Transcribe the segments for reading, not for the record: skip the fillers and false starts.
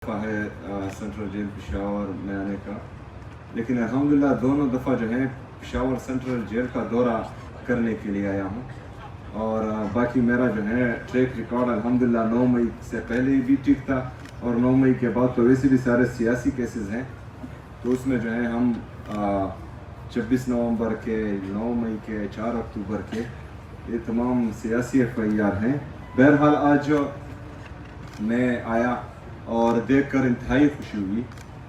ہے central jail Peshawar میں آنے کا، لیکن الحمدللہ دونوں دفعہ جو ہے پشاور سینٹرل جیل کا دورہ کرنے کے لیے آیا ہوں، اور باقی میرا جو ہے ٹریک ریکارڈ الحمدللہ 9 مئی سے پہلے بھی ٹھیک تھا، اور 9 مئی کے بعد تو ویسے بھی سارے سیاسی کیسز ہیں، تو اس میں جو ہے ہم 26 نومبر کے، 9 مئی کے، 4 اکتوبر کے یہ تمام سیاسی FIR ہیں۔ بہرحال آج میں آیا اور دیکھ کر انتہائی خوشی ہوئی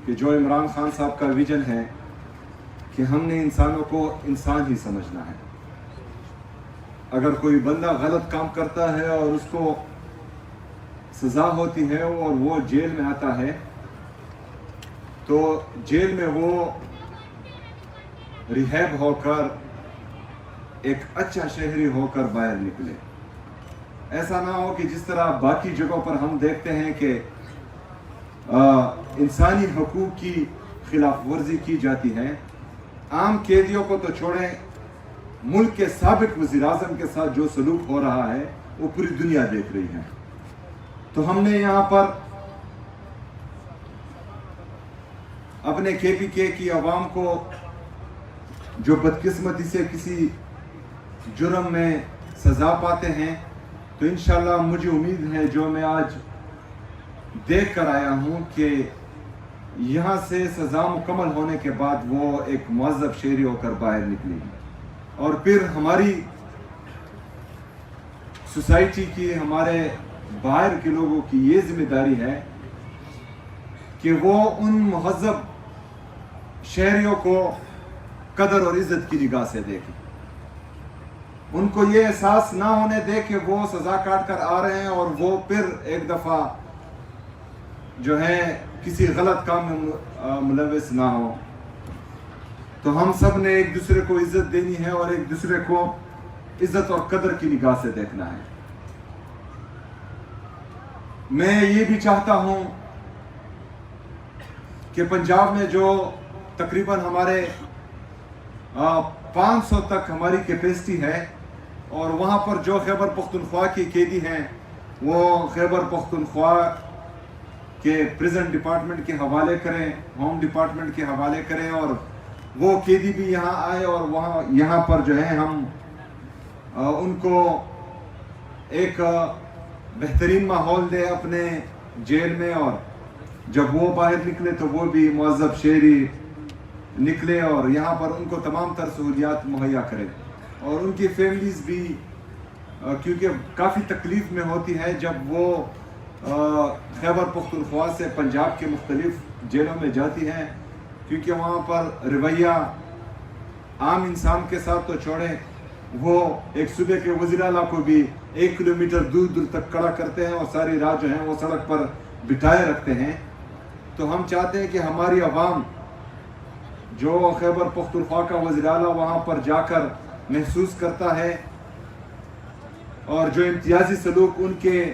کہ جو عمران خان صاحب کا ویژن ہے کہ ہم نے انسانوں کو انسان ہی سمجھنا ہے۔ اگر کوئی بندہ غلط کام کرتا ہے اور اس کو سزا ہوتی ہے اور وہ جیل میں آتا ہے، تو جیل میں وہ ریہیب ہو کر ایک اچھا شہری ہو کر باہر نکلے۔ ایسا نہ ہو کہ جس طرح باقی جگہوں پر ہم دیکھتے ہیں کہ انسانی حقوق کی خلاف ورزی کی جاتی ہے۔ عام قیدیوں کو تو چھوڑیں، ملک کے سابق وزیر اعظم کے ساتھ جو سلوک ہو رہا ہے وہ پوری دنیا دیکھ رہی ہے۔ تو ہم نے یہاں پر اپنے KPK کی عوام کو جو بدقسمتی سے کسی جرم میں سزا پاتے ہیں، تو انشاءاللہ مجھے امید ہے جو میں آج دیکھ کر آیا ہوں کہ یہاں سے سزا مکمل ہونے کے بعد وہ ایک مہذب شہری ہو کر باہر نکلے گی، اور پھر ہماری سوسائٹی کی، ہمارے باہر کے لوگوں کی یہ ذمہ داری ہے کہ وہ ان مہذب شہریوں کو قدر اور عزت کی نگاہ سے دیکھیں، ان کو یہ احساس نہ ہونے دے کہ وہ سزا کاٹ کر آ رہے ہیں اور وہ پھر ایک دفعہ جو ہے کسی غلط کام میں ملوث نہ ہو۔ تو ہم سب نے ایک دوسرے کو عزت دینی ہے اور ایک دوسرے کو عزت اور قدر کی نگاہ سے دیکھنا ہے۔ میں یہ بھی چاہتا ہوں کہ پنجاب میں جو تقریباً ہمارے 500 تک ہماری کیپیسٹی ہے، اور وہاں پر جو خیبر پختونخوا کی قیدی ہیں وہ خیبر پختونخوا کے پریزن ڈپارٹمنٹ کے حوالے کریں، ہوم ڈپارٹمنٹ کے حوالے کریں، اور وہ قیدی بھی یہاں آئے اور وہاں یہاں پر جو ہے ہم ان کو ایک بہترین ماحول دیں اپنے جیل میں، اور جب وہ باہر نکلے تو وہ بھی مہذب شہری نکلے، اور یہاں پر ان کو تمام تر سہولیات مہیا کرے، اور ان کی فیملیز بھی کیونکہ کافی تکلیف میں ہوتی ہے جب وہ خیبر پختونخوا سے پنجاب کے مختلف جیلوں میں جاتی ہیں، کیونکہ وہاں پر رویہ عام انسان کے ساتھ تو چھوڑیں، وہ ایک صوبے کے وزیر اعلیٰ کو بھی 1 کلومیٹر دور دور تک کھڑا کرتے ہیں اور ساری رات جو ہیں وہ سڑک پر بٹھائے رکھتے ہیں۔ تو ہم چاہتے ہیں کہ ہماری عوام جو خیبر پختونخوا کا وزیر اعلیٰ وہاں پر جا کر محسوس کرتا ہے، اور جو امتیازی سلوک ان کے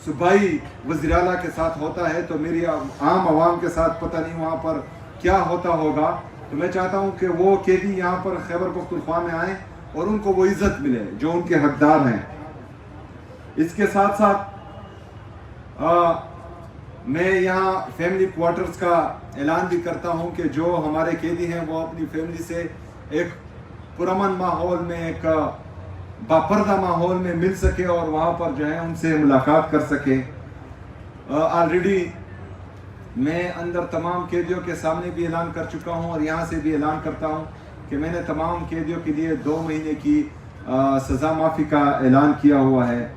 صوبائی وزیر اعلیٰ کے ساتھ ہوتا ہے، تو میری عام عوام کے ساتھ پتہ نہیں وہاں پر کیا ہوتا ہوگا۔ تو میں چاہتا ہوں کہ وہ قیدی یہاں پر خیبر پختونخوا میں آئیں اور ان کو وہ عزت ملے جو ان کے حقدار ہیں۔ اس کے ساتھ ساتھ میں یہاں فیملی کوارٹرز کا اعلان بھی کرتا ہوں کہ جو ہمارے قیدی ہیں وہ اپنی فیملی سے ایک پرامن ماحول میں، ایک باپردہ ماحول میں مل سکے اور وہاں پر جو ہے ان سے ملاقات کر سکے۔ آلریڈی میں اندر تمام قیدیوں کے سامنے بھی اعلان کر چکا ہوں، اور یہاں سے بھی اعلان کرتا ہوں کہ میں نے تمام قیدیوں کے لیے 2 مہینے کی سزا معافی کا اعلان کیا ہوا ہے۔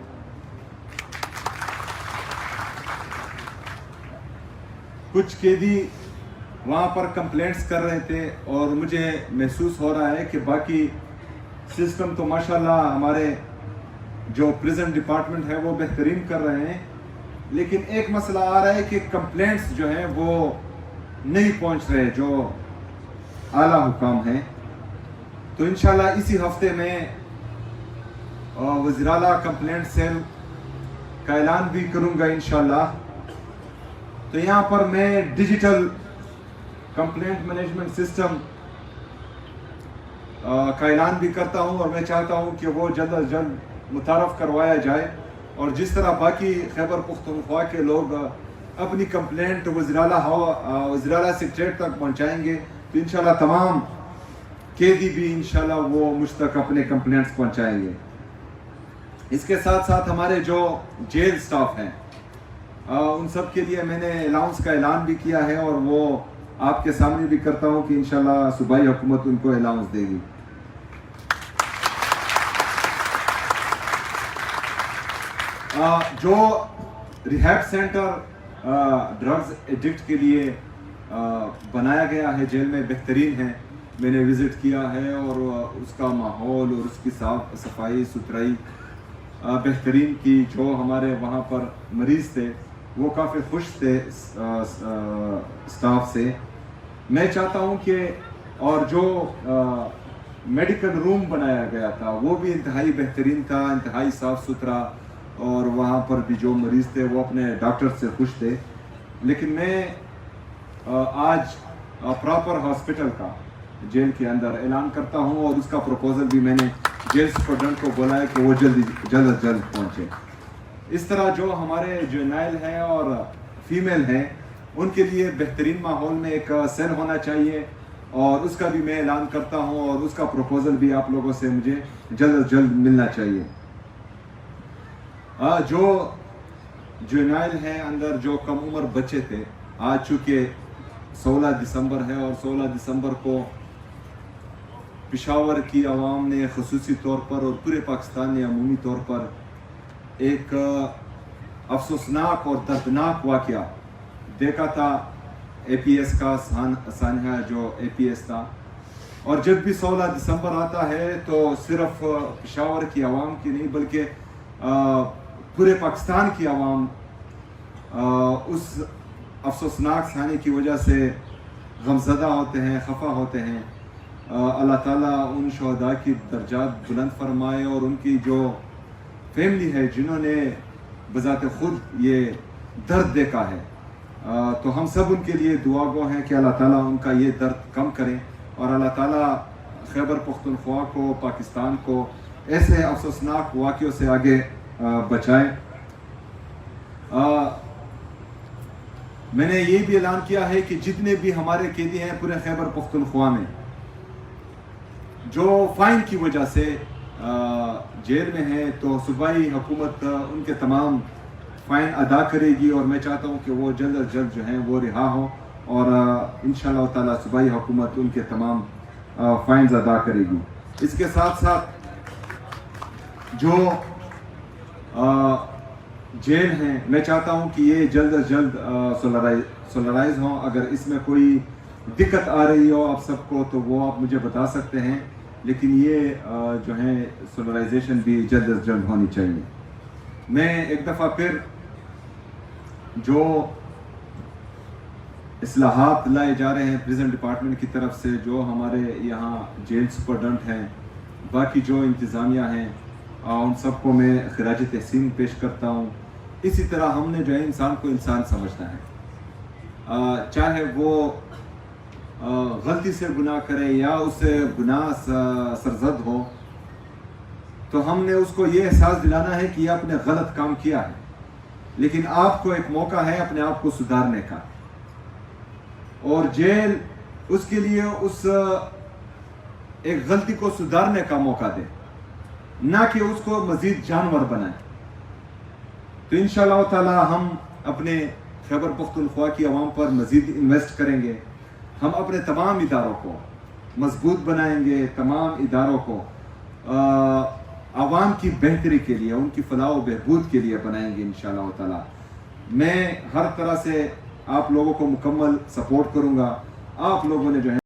کچھ قیدی وہاں پر کمپلینٹس کر رہے تھے، اور مجھے محسوس ہو رہا ہے کہ باقی سسٹم تو ماشاءاللہ ہمارے جو پریزن ڈپارٹمنٹ ہے وہ بہترین کر رہے ہیں، لیکن ایک مسئلہ آ رہا ہے کہ کمپلینٹس جو ہیں وہ نہیں پہنچ رہے جو اعلیٰ حکام ہیں۔ تو انشاءاللہ اسی ہفتے میں وزیر اعلیٰ کمپلینٹ سیل کا اعلان بھی کروں گا انشاءاللہ۔ تو یہاں پر میں ڈیجیٹل کمپلینٹ مینجمنٹ سسٹم کا اعلان بھی کرتا ہوں، اور میں چاہتا ہوں کہ وہ جلد از جلد متعارف کروایا جائے، اور جس طرح باقی خیبر پختونخوا کے لوگ اپنی کمپلینٹ وزیراعلیٰ سیکریٹریٹ تک پہنچائیں گے تو انشاءاللہ تمام قیدی بھی انشاءاللہ وہ مجھ تک اپنے کمپلینٹس پہنچائیں گے۔ اس کے ساتھ ساتھ ہمارے جو جیل سٹاف ہیں ان سب کے لیے میں نے الاؤنس کا اعلان بھی کیا ہے، اور وہ آپ کے سامنے بھی کرتا ہوں کہ انشاءاللہ صوبائی حکومت ان کو الاؤنس دے گی۔ جو ریہیب سینٹر ڈرگز ایڈکٹ کے لیے بنایا گیا ہے جیل میں بہترین ہے، میں نے وزٹ کیا ہے، اور اس کا ماحول اور اس کی صفائی ستھرائی بہترین کی۔ جو ہمارے وہاں پر مریض تھے وہ کافی خوش تھے سٹاف سے۔ میں چاہتا ہوں کہ اور جو میڈیکل روم بنایا گیا تھا وہ بھی انتہائی بہترین تھا، انتہائی صاف ستھرا، اور وہاں پر بھی جو مریض تھے وہ اپنے ڈاکٹر سے خوش تھے۔ لیکن میں آج پراپر ہاسپٹل کا جیل کے اندر اعلان کرتا ہوں، اور اس کا پروپوزل بھی میں نے جیل سپرڈنٹ کو بولا ہے کہ وہ جلد از جلد پہنچے۔ اس طرح جو ہمارے جرنیل ہیں اور فیمیل ہیں ان کے لیے بہترین ماحول میں ایک سیل ہونا چاہیے، اور اس کا بھی میں اعلان کرتا ہوں، اور اس کا پروپوزل بھی آپ لوگوں سے مجھے جلد از جلد ملنا چاہیے۔ جو جرنیل ہیں اندر جو کم عمر بچے تھے، آج چونکہ 16 دسمبر ہے، اور 16 دسمبر کو پشاور کی عوام نے خصوصی طور پر اور پورے پاکستان نے عمومی طور پر ایک افسوسناک اور دردناک واقعہ دیکھا تھا۔ اے پی ایس کا سانحہ جو اے پی ایس تھا، اور جب بھی 16 دسمبر آتا ہے تو صرف پشاور کی عوام کی نہیں بلکہ پورے پاکستان کی عوام اس افسوسناک سانحے کی وجہ سے غمزدہ ہوتے ہیں، خفا ہوتے ہیں۔ اللہ تعالیٰ ان شہداء کی درجات بلند فرمائے، اور ان کی جو فیملی ہے جنہوں نے بذات خود یہ درد دیکھا ہے، تو ہم سب ان کے لیے دعا گو ہیں کہ اللہ تعالیٰ ان کا یہ درد کم کریں، اور اللہ تعالیٰ خیبر پختونخوا کو، پاکستان کو ایسے افسوسناک واقعوں سے آگے بچائیں۔ میں نے یہ بھی اعلان کیا ہے کہ جتنے بھی ہمارے قیدی ہیں پورے خیبر پختونخوا میں جو فائن کی وجہ سے جیل میں ہیں، تو صوبائی حکومت ان کے تمام فائن ادا کرے گی، اور میں چاہتا ہوں کہ وہ جلد از جلد جو ہیں وہ رہا ہوں، اور انشاءاللہ تعالی صوبائی حکومت ان کے تمام فائنز ادا کرے گی۔ اس کے ساتھ ساتھ جو جیل ہیں میں چاہتا ہوں کہ یہ جلد از جلد سولرائز ہوں۔ اگر اس میں کوئی دقت آ رہی ہو آپ سب کو تو وہ آپ مجھے بتا سکتے ہیں، لیکن یہ جو ہے سولرائزیشن بھی جلد از جلد ہونی چاہیے۔ میں ایک دفعہ پھر جو اصلاحات لائے جا رہے ہیں پریزن ڈپارٹمنٹ کی طرف سے، جو ہمارے یہاں جیل سپرڈنٹ ہیں، باقی جو انتظامیہ ہیں، ان سب کو میں خراج تحسین پیش کرتا ہوں۔ اسی طرح ہم نے جو ہے انسان کو انسان سمجھنا ہے، چاہے وہ غلطی سے گناہ کرے یا اس سے گناہ سرزد ہو، تو ہم نے اس کو یہ احساس دلانا ہے کہ یہ آپ نے غلط کام کیا ہے، لیکن آپ کو ایک موقع ہے اپنے آپ کو سدھارنے کا، اور جیل اس کے لیے اس ایک غلطی کو سدھارنے کا موقع دے، نہ کہ اس کو مزید جانور بنائے۔ تو انشاءاللہ تعالی ہم اپنے خیبر پختونخوا کی عوام پر مزید انویسٹ کریں گے، ہم اپنے تمام اداروں کو مضبوط بنائیں گے، تمام اداروں کو عوام کی بہتری کے لیے، ان کی فلاح و بہبود کے لیے بنائیں گے انشاءاللہ تعالی۔ میں ہر طرح سے آپ لوگوں کو مکمل سپورٹ کروں گا۔ آپ لوگوں نے جو ہے